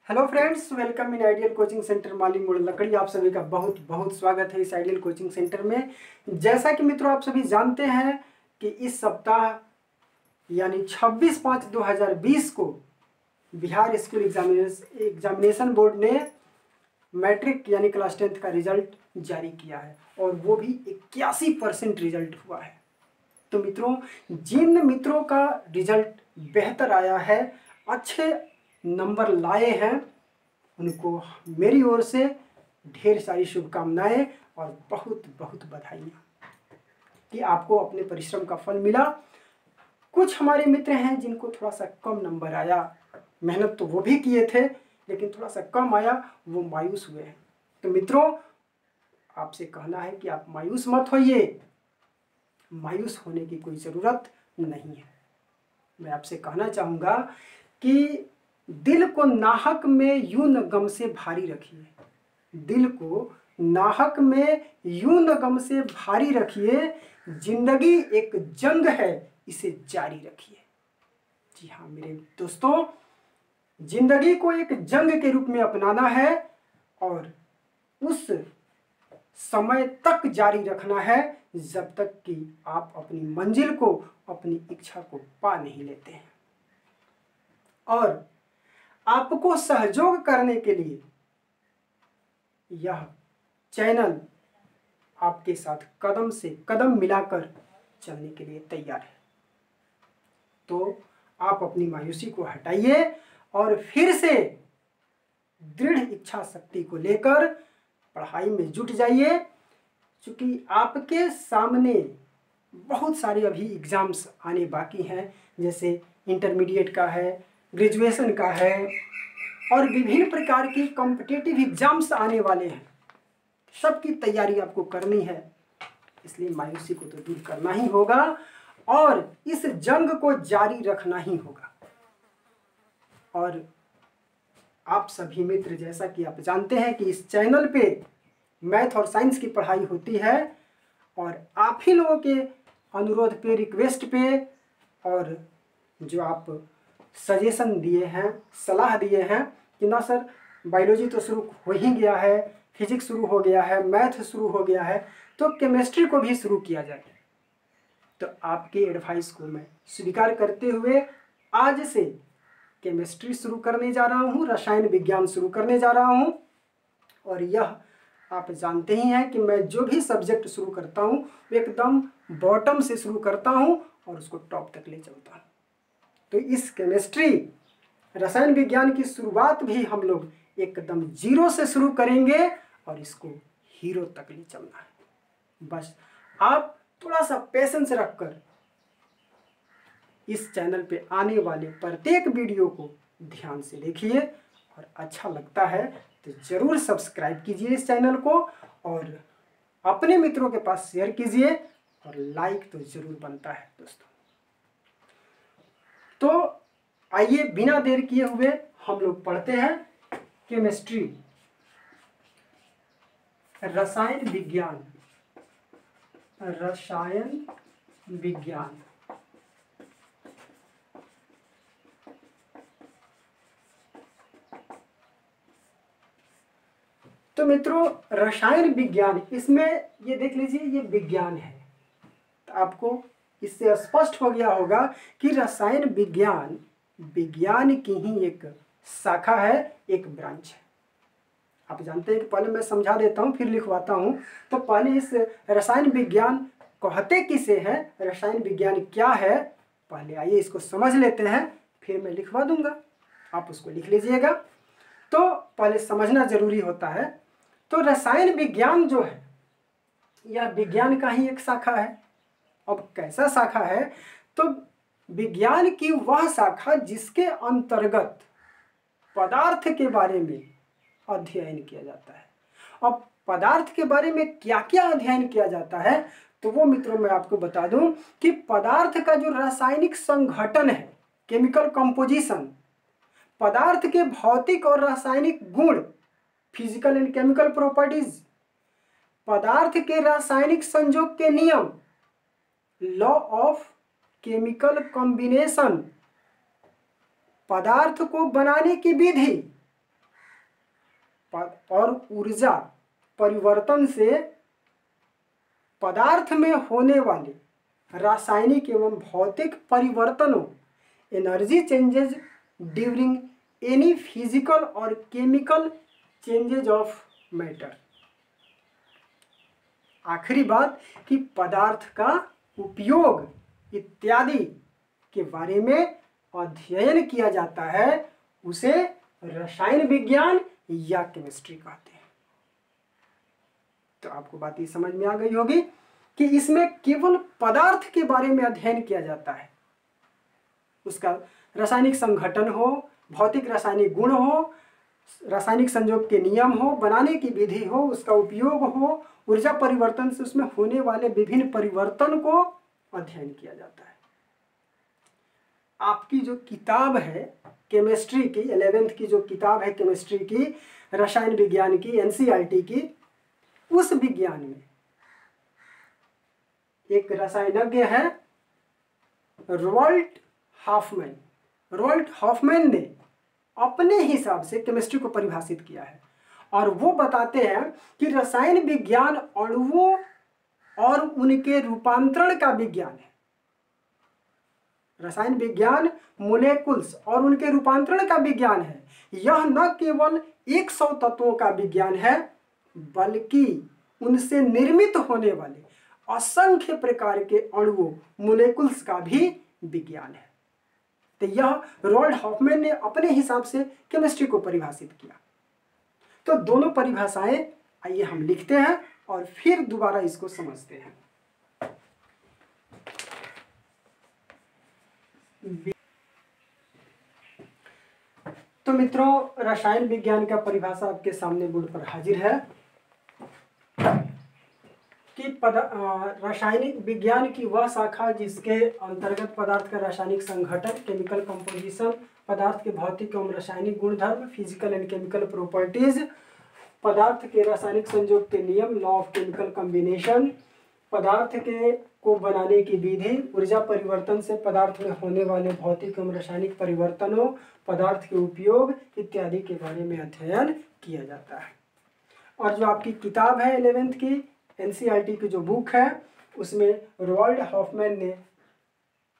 Hello friends, welcome in ideal coaching centre Mali Mor लकड़ी। आप सभी का बहुत बहुत स्वागत है इस आइडियल कोचिंग सेंटर में। जैसा कि मित्रों आप सभी जानते हैं कि इस सप्ताह यानी 26/5/2020 को बिहार स्कूल एग्जामिनेशन बोर्ड ने मैट्रिक यानी क्लास 10th का रिजल्ट जारी किया है और वो भी 81% रिजल्ट हुआ है। तो मित्रों, जिन मित्रों का रिजल्ट बेहतर आया है, अच्छे नंबर लाए हैं, उनको मेरी ओर से ढेर सारी शुभकामनाएं और बहुत बहुत बधाइयाँ कि आपको अपने परिश्रम का फल मिला। कुछ हमारे मित्र हैं जिनको थोड़ा सा कम नंबर आया, मेहनत तो वो भी किए थे लेकिन थोड़ा सा कम आया, वो मायूस हुए हैं। तो मित्रों, आपसे कहना है कि आप मायूस मत होइए, मायूस होने की कोई ज़रूरत नहीं है। मैं आपसे कहना चाहूँगा कि दिल को नाहक में यूं न गम से भारी रखिए, दिल को नाहक में यूं न गम से भारी रखिए, जिंदगी एक जंग है इसे जारी रखिए। जी हाँ मेरे दोस्तों, जिंदगी को एक जंग के रूप में अपनाना है और उस समय तक जारी रखना है जब तक कि आप अपनी मंजिल को, अपनी इच्छा को पा नहीं लेते हैं। और आपको सहयोग करने के लिए यह चैनल आपके साथ कदम से कदम मिलाकर चलने के लिए तैयार है। तो आप अपनी मायूसी को हटाइए और फिर से दृढ़ इच्छा शक्ति को लेकर पढ़ाई में जुट जाइए, क्योंकि आपके सामने बहुत सारे अभी एग्ज़ाम्स आने बाकी हैं, जैसे इंटरमीडिएट का है, ग्रेजुएशन का है और विभिन्न प्रकार की कॉम्पिटिटिव एग्जाम्स आने वाले हैं। सबकी तैयारी आपको करनी है, इसलिए मायूसी को तो दूर करना ही होगा और इस जंग को जारी रखना ही होगा। और आप सभी मित्र, जैसा कि आप जानते हैं कि इस चैनल पे मैथ और साइंस की पढ़ाई होती है और आप ही लोगों के अनुरोध पे, रिक्वेस्ट पे और जो आप सजेशन दिए हैं, सलाह दिए हैं कि ना सर बायोलॉजी तो शुरू हो ही गया है, फिजिक्स शुरू हो गया है, मैथ शुरू हो गया है, तो केमिस्ट्री को भी शुरू किया जाए। तो आपके एडवाइस को मैं स्वीकार करते हुए आज से केमिस्ट्री शुरू करने जा रहा हूँ, रसायन विज्ञान शुरू करने जा रहा हूँ। और यह आप जानते ही हैं कि मैं जो भी सब्जेक्ट शुरू करता हूँ वो एकदम बॉटम से शुरू करता हूँ और उसको टॉप तक ले चलता हूँ। तो इस केमिस्ट्री रसायन विज्ञान की शुरुआत भी हम लोग एकदम जीरो से शुरू करेंगे और इसको हीरो तक ले चलना है। बस आप थोड़ा सा पेशेंस रखकर इस चैनल पे आने वाले प्रत्येक वीडियो को ध्यान से देखिए और अच्छा लगता है तो ज़रूर सब्सक्राइब कीजिए इस चैनल को और अपने मित्रों के पास शेयर कीजिए और लाइक तो ज़रूर बनता है दोस्तों। तो आइए बिना देर किए हुए हम लोग पढ़ते हैं केमिस्ट्री, रसायन विज्ञान। रसायन विज्ञान तो मित्रों, रसायन विज्ञान, इसमें ये देख लीजिए, ये विज्ञान है। तो आपको इससे स्पष्ट हो गया होगा कि रसायन विज्ञान विज्ञान की ही एक शाखा है, एक ब्रांच है। आप जानते हैं कि पहले मैं समझा देता हूँ फिर लिखवाता हूँ। तो पहले इस रसायन विज्ञान कहते किसे हैं, रसायन विज्ञान क्या है, पहले आइए इसको समझ लेते हैं, फिर मैं लिखवा दूंगा, आप उसको लिख लीजिएगा। तो पहले समझना जरूरी होता है। तो रसायन विज्ञान जो है यह विज्ञान का ही एक शाखा है। अब कैसा शाखा है, तो विज्ञान की वह शाखा जिसके अंतर्गत पदार्थ के बारे में अध्ययन किया जाता है। अब पदार्थ के बारे में क्या क्या अध्ययन किया जाता है, तो वो मित्रों मैं आपको बता दूं कि पदार्थ का जो रासायनिक संघटन है, केमिकल कंपोजिशन, पदार्थ के भौतिक और रासायनिक गुण, फिजिकल एंड केमिकल प्रॉपर्टीज, पदार्थ के रासायनिक संयोग के नियम, लॉ ऑफ केमिकल कॉम्बिनेशन, पदार्थ को बनाने की विधि, और ऊर्जा परिवर्तन से पदार्थ में होने वाले रासायनिक एवं भौतिक परिवर्तनों, energy changes during any physical और केमिकल चेंजेज ऑफ मैटर। आखिरी बात कि पदार्थ का उपयोग इत्यादि के बारे में अध्ययन किया जाता है, उसे रसायन विज्ञान या केमिस्ट्री कहते हैं। तो आपको बात ये समझ में आ गई होगी कि इसमें केवल पदार्थ के बारे में अध्ययन किया जाता है, उसका रासायनिक संघटन हो, भौतिक रासायनिक गुण हो, रासायनिक संयोग के नियम हो, बनाने की विधि हो, उसका उपयोग हो, ऊर्जा परिवर्तन से उसमें होने वाले विभिन्न परिवर्तन को अध्ययन किया जाता है। आपकी जो किताब है केमिस्ट्री की, 11th की जो किताब है केमिस्ट्री की, रसायन विज्ञान की, एनसीईआरटी की, उस विज्ञान में एक रसायनज्ञ है रोल्ट हॉफमैन। रोल्ट हॉफमैन ने अपने हिसाब से केमिस्ट्री को परिभाषित किया है और वो बताते हैं कि रसायन विज्ञान अणुओं और उनके रूपांतरण का विज्ञान है। रसायन विज्ञान मोलेकुल्स और उनके रूपांतरण का विज्ञान है। यह न केवल 100 तत्वों का विज्ञान है, बल्कि उनसे निर्मित होने वाले असंख्य प्रकार के अणुओं, मोलेकुल्स का भी विज्ञान है। तो यह रोल्ट हॉफमैन ने अपने हिसाब से केमिस्ट्री को परिभाषित किया। तो दोनों परिभाषाएं आइए हम लिखते हैं और फिर दोबारा इसको समझते हैं। तो मित्रों, रसायन विज्ञान का परिभाषा आपके सामने बोर्ड पर हाजिर है कि रासायनिक विज्ञान की वह शाखा जिसके अंतर्गत पदार्थ का रासायनिक संघटन, केमिकल कंपोजिशन, पदार्थ के भौतिक एवं रासायनिक गुणधर्म, फिजिकल एंड केमिकल प्रॉपर्टीज, पदार्थ के रासायनिक संयोग के नियम, लॉ ऑफ केमिकल कॉम्बिनेशन, पदार्थ के को बनाने की विधि, ऊर्जा परिवर्तन से पदार्थ में होने वाले भौतिक एवं रासायनिक परिवर्तनों, पदार्थ के उपयोग इत्यादि के बारे में अध्ययन किया जाता है। और जो आपकी किताब है 11th की एनसीईआरटी की जो बुक है, उसमें रोल्ट हॉफमैन ने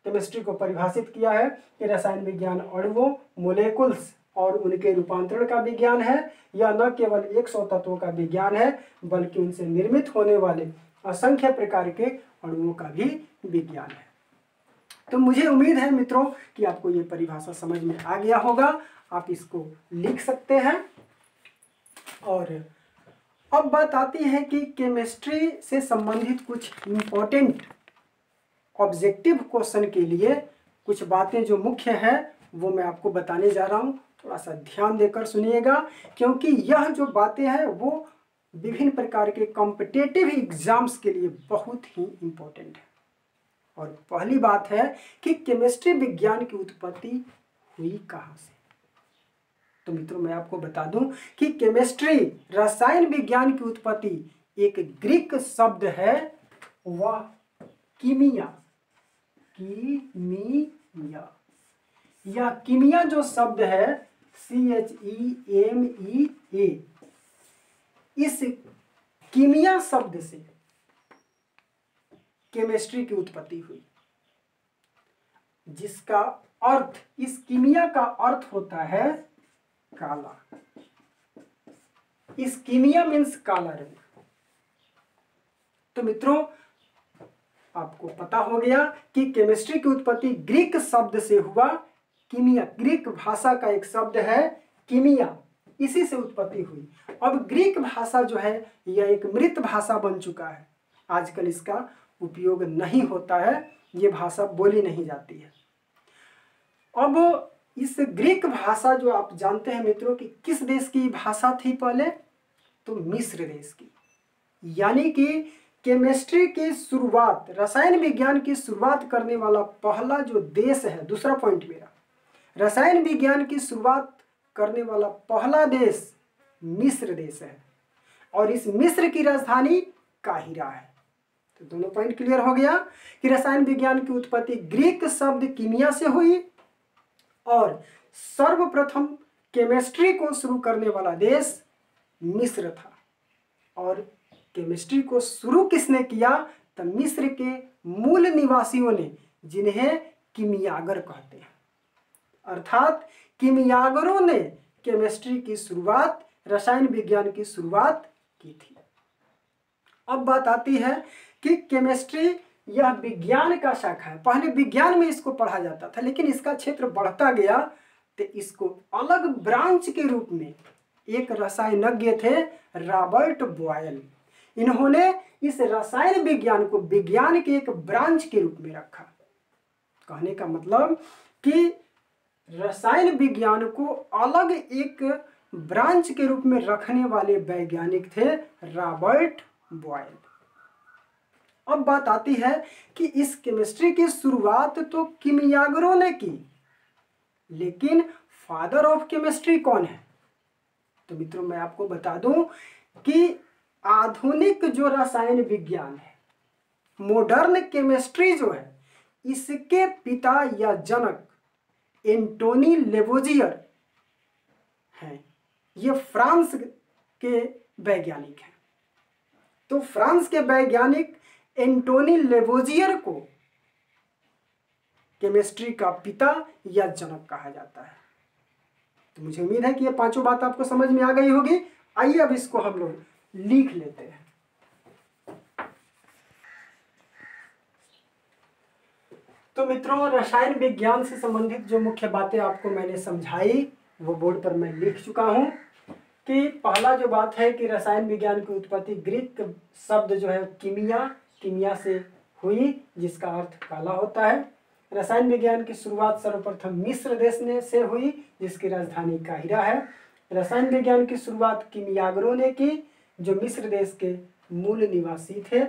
केमिस्ट्री को परिभाषित किया है कि रसायन विज्ञान अणुओं, मोलेकुल्स और उनके रूपांतरण का विज्ञान है। यह न केवल 100 तत्वों का विज्ञान है, बल्कि उनसे निर्मित होने वाले असंख्य प्रकार के अणुओं का भी विज्ञान है। तो मुझे उम्मीद है मित्रों कि आपको ये परिभाषा समझ में आ गया होगा। आप इसको लिख सकते हैं। और अब बात आती है कि केमिस्ट्री से संबंधित कुछ इम्पोर्टेंट ऑब्जेक्टिव क्वेश्चन के लिए कुछ बातें जो मुख्य है वो मैं आपको बताने जा रहा हूँ। थोड़ा सा ध्यान देकर सुनिएगा, क्योंकि यह जो बातें हैं वो विभिन्न प्रकार के कॉम्पिटिटिव एग्जाम्स के लिए बहुत ही इम्पोर्टेंट है। और पहली बात है कि केमिस्ट्री विज्ञान की उत्पत्ति हुई कहाँ से। तो मित्रों, मैं आपको बता दूं कि केमिस्ट्री, रसायन विज्ञान की उत्पत्ति एक ग्रीक शब्द है, वह कीमिया। कीमिया, यह कीमिया जो शब्द है CHEMEA, इस कीमिया शब्द से केमिस्ट्री की उत्पत्ति हुई, जिसका अर्थ, इस कीमिया का अर्थ होता है काला। इस कीमिया मीन्स काला रंग। तो मित्रों, आपको पता हो गया कि केमिस्ट्री की उत्पत्ति ग्रीक शब्द से हुआ। कीमिया ग्रीक भाषा का एक शब्द है कीमिया, इसी से उत्पत्ति हुई। अब ग्रीक भाषा जो है यह एक मृत भाषा बन चुका है। आजकल इसका उपयोग नहीं होता है, ये भाषा बोली नहीं जाती है। अब इस ग्रीक भाषा जो आप जानते हैं मित्रों कि किस देश की भाषा थी पहले, तो मिस्र देश की। यानी कि केमिस्ट्री की शुरुआत, रसायन विज्ञान की शुरुआत करने वाला पहला जो देश है, दूसरा पॉइंट मेरा, रसायन विज्ञान की शुरुआत करने वाला पहला देश मिस्र देश है। और इस मिस्र की राजधानी काहिरा है। तो दोनों पॉइंट क्लियर हो गया कि रसायन विज्ञान की उत्पत्ति ग्रीक शब्द कीमिया से हुई और सर्वप्रथम केमिस्ट्री को शुरू करने वाला देश मिस्र था। और केमिस्ट्री को शुरू किसने किया? तो मिस्र के मूल निवासियों ने, जिन्हें कीमियागर कहते हैं। अर्थात कीमियागरों ने केमिस्ट्री की शुरुआत, रसायन विज्ञान की शुरुआत की थी। अब बात आती है कि केमिस्ट्री यह विज्ञान का शाखा है। पहले विज्ञान में इसको पढ़ा जाता था, लेकिन इसका क्षेत्र बढ़ता गया तो इसको अलग ब्रांच के रूप में एक रसायनज्ञ थे, रॉबर्ट बॉयल। इन्होंने इस रसायन विज्ञान को विज्ञान के एक ब्रांच के रूप में रखा। कहने का मतलब कि रसायन विज्ञान को अलग एक ब्रांच के रूप में रखने वाले वैज्ञानिक थे रॉबर्ट बॉयल। अब बात आती है कि इस केमिस्ट्री की शुरुआत तो कीमियागरों ने की, लेकिन फादर ऑफ केमिस्ट्री कौन है? तो मित्रों मैं आपको बता दूं कि आधुनिक जो रसायन विज्ञान है, मॉडर्न केमिस्ट्री जो है, इसके पिता या जनक एंटोनी लेवोजियर हैं। ये फ्रांस के वैज्ञानिक हैं। तो फ्रांस के वैज्ञानिक एंटोनी लेवोजियर को केमिस्ट्री का पिता या जनक कहा जाता है। तो मुझे उम्मीद है कि ये पांचों बात आपको समझ में आ गई होगी। आइए अब इसको हम लोग लिख लेते हैं। तो मित्रों, रसायन विज्ञान से संबंधित जो मुख्य बातें आपको मैंने समझाई वो बोर्ड पर मैं लिख चुका हूं। कि पहला जो बात है कि रसायन विज्ञान की उत्पत्ति ग्रीक शब्द जो है कीमिया से हुई, जिसका अर्थ काला होता है। रसायन विज्ञान की शुरुआत सर्वप्रथम मिस्र देश से हुई, जिसकी राजधानी काहिरा है। रसायन विज्ञान की शुरुआत कीमियागरों ने की, जो मिस्र देश के मूल निवासी थे।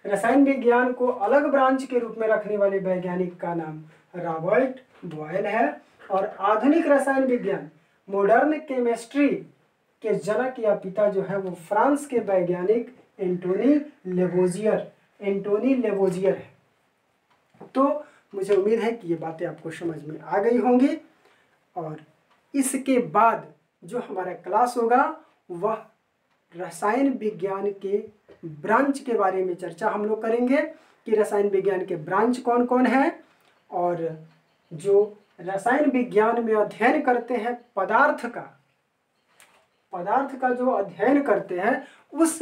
रसायन विज्ञान को अलग ब्रांच के रूप में रखने वाले वैज्ञानिक का नाम रॉबर्ट बॉयल है। और आधुनिक रसायन विज्ञान, मॉडर्न केमिस्ट्री के जनक या पिता जो है वो फ्रांस के वैज्ञानिक एंटोनी लेवोजियर है। तो मुझे उम्मीद है कि ये बातें आपको समझ में आ गई होंगी। और इसके बाद जो हमारा क्लास होगा वह रसायन विज्ञान के ब्रांच के बारे में चर्चा हम लोग करेंगे कि रसायन विज्ञान के ब्रांच कौन कौन है, और जो रसायन विज्ञान में अध्ययन करते हैं पदार्थ का जो अध्ययन करते हैं उस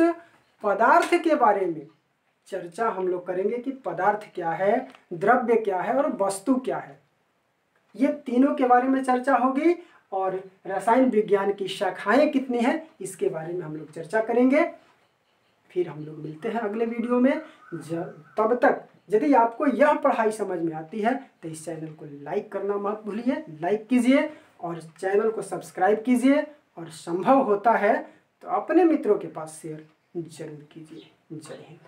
पदार्थ के बारे में चर्चा हम लोग करेंगे कि पदार्थ क्या है, द्रव्य क्या है और वस्तु क्या है। ये तीनों के बारे में चर्चा होगी। और रसायन विज्ञान की शाखाएं कितनी हैं इसके बारे में हम लोग चर्चा करेंगे। फिर हम लोग मिलते हैं अगले वीडियो में। तब तक यदि आपको यह पढ़ाई समझ में आती है तो इस चैनल को लाइक करना मत भूलिए, लाइक कीजिए और चैनल को सब्सक्राइब कीजिए, और संभव होता है तो अपने मित्रों के पास शेयर जरूर कीजिए। जय हिंद।